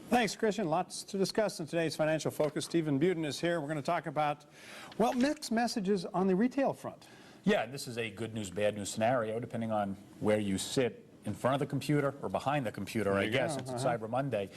Thanks, Christian. Lots to discuss in today's Financial Focus. Stephen Buden is here. We're going to talk about, well, mixed messages on the retail front. Yeah, this is a good news, bad news scenario, depending on where you sit, in front of the computer or behind the computer, I guess. It's Cyber Monday.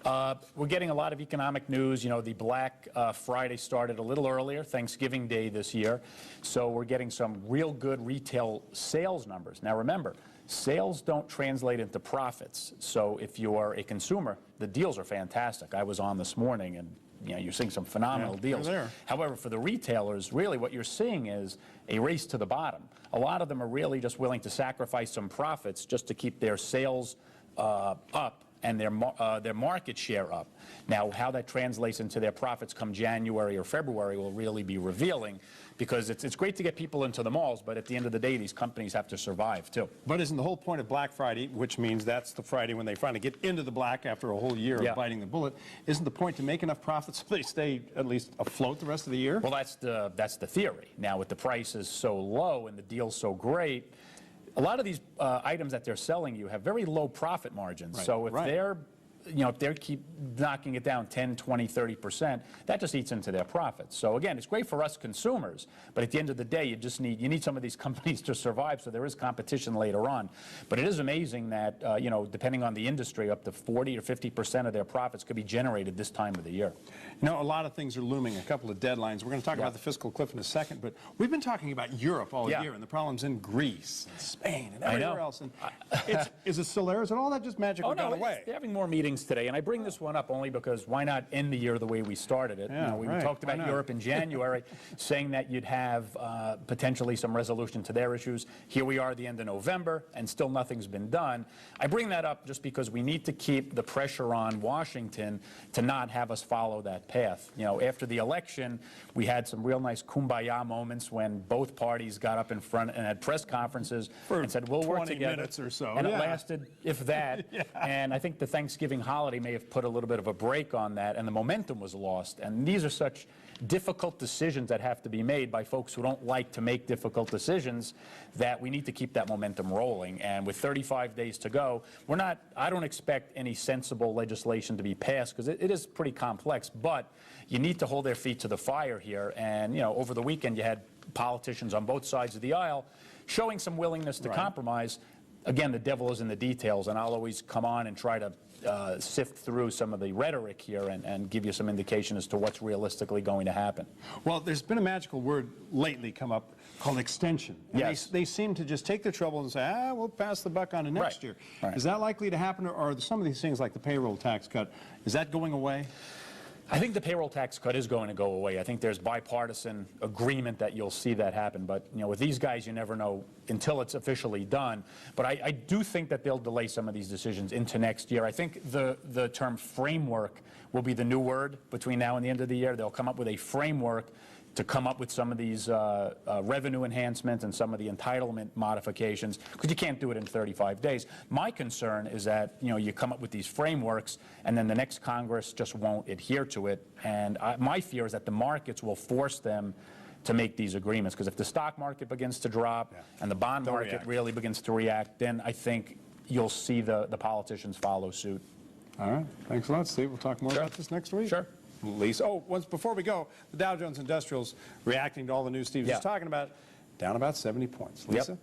We're getting a lot of economic news. You know, the Black Friday started a little earlier, Thanksgiving Day this year. So we're getting some real good retail sales numbers. Now remember, sales don't translate into profits. So if you are a consumer, the deals are fantastic. I was on this morning and you're seeing some phenomenal deals. However, for the retailers, really what you're seeing is a race to the bottom. A lot of them are really just willing to sacrifice some profits just to keep their sales up and their market share up. Now, how that translates into their profits come January or February will really be revealing, because it's great to get people into the malls, but at the end of the day, these companies have to survive, too. But isn't the whole point of Black Friday, which means that's the Friday when they finally get into the black after a whole year of biting the bullet, isn't the point to make enough profits so they stay at least afloat the rest of the year? Well, that's the theory. Now, with the prices so low and the deals so great, a lot of these items that they're selling you have very low profit margins. Right. So if they're if they keep knocking it down 10, 20, 30%, that just eats into their profits. So again, it's great for us consumers, but at the end of the day, you need some of these companies to survive, so there is competition later on. But it is amazing that, depending on the industry, up to 40 or 50% of their profits could be generated this time of the year. You know, a lot of things are looming, a couple of deadlines. We're going to talk about the fiscal cliff in a second, but we've been talking about Europe all year, and the problems in Greece, and Spain, and everywhere else. And is it still there? Is it all that just magically gone away? They're having more meetings today, and I bring this one up only because why not end the year the way we started it? We talked about Europe in January, saying that you'd have potentially some resolution to their issues. Here we are at the end of November, and still nothing's been done. I bring that up just because we need to keep the pressure on Washington to not have us follow that path. You know, after the election, we had some real nice kumbaya moments when both parties got up in front and had press conferences and said, we'll work together. 20 minutes or so. And it lasted, if that. And I think the Thanksgiving holiday may have put a little bit of a break on that, and the momentum was lost. And these are such difficult decisions that have to be made by folks who don't like to make difficult decisions, that we need to keep that momentum rolling. And with 35 days to go, I don't expect any sensible legislation to be passed, because it is pretty complex, but you need to hold their feet to the fire here. And over the weekend you had politicians on both sides of the aisle showing some willingness to compromise. Again, the devil is in the details, and I'll always come on and try to sift through some of the rhetoric here and give you some indication as to what's realistically going to happen. Well, there's been a magical word lately come up called extension. And they seem to just take their trouble and say, we'll pass the buck on to next year. Is that likely to happen, or are some of these things like the payroll tax cut, is that going away? I think the payroll tax cut is going to go away. I think there's bipartisan agreement that you'll see that happen. But, with these guys, you never know until it's officially done. But I do think that they'll delay some of these decisions into next year. I think the term framework will be the new word between now and the end of the year. They'll come up with a framework to come up with some of these revenue enhancements and some of the entitlement modifications, because you can't do it in 35 days. My concern is that, you come up with these frameworks and then the next Congress just won't adhere to it. And my fear is that the markets will force them to make these agreements, because if the stock market begins to drop and the bond market really begins to react, then I think you'll see the politicians follow suit. All right. Thanks a lot, Steve. We'll talk more about this next week. Sure. Lisa. Before we go, the Dow Jones Industrials reacting to all the news Steve was talking about, down about 70 points. Lisa?